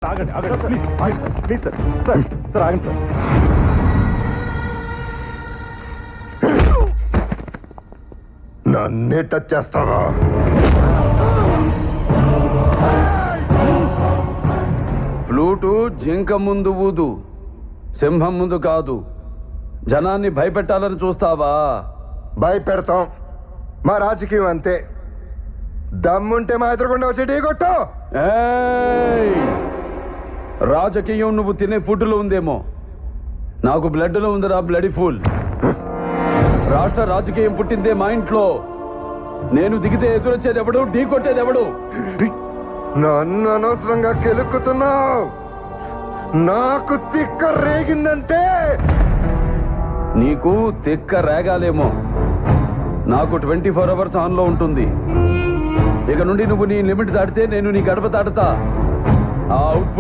ఆగండి ఆగండి ప్లీజ్ ఆగండి sir please sir sir sir ఆగండి సార్ నన్నే టచ్ చేస్తావా? ఫ్లూటు జింక ముందు ఊదు, సింహం ముందు కాదు. జనాన్ని భయపెట్టాలని చూస్తావా? భయపెడతాం. మా రాజకీయం అంతే. దమ్ముంటే మా ఎదురుకుండా వచ్చి ఢీ కొట్టు. ఏయ్! రాజకీయం నువ్వు తినే ఫుడ్లో ఉందేమో, నాకు బ్లడ్లో ఉందిరా బ్లడీ ఫుల్. రాష్ట్ర రాజకీయం పుట్టిందే మా ఇంట్లో. నేను దిగితే ఎదురొచ్చేది ఎవడు, ఢీ కొట్టేది ఎవడు? నన్ను అనవసరంగా కెలుక్కుతున్నావు. నాకు తిక్క రేగిందంటే నీకు తిక్క రేగాలేమో, నాకు 24 అవర్స్ ఆన్లో ఉంటుంది. ఇక నుండి నువ్వు నీ లిమిట్ దాటితే నేను నీ గడప దాటుతా. ఆ అవుట్పుట్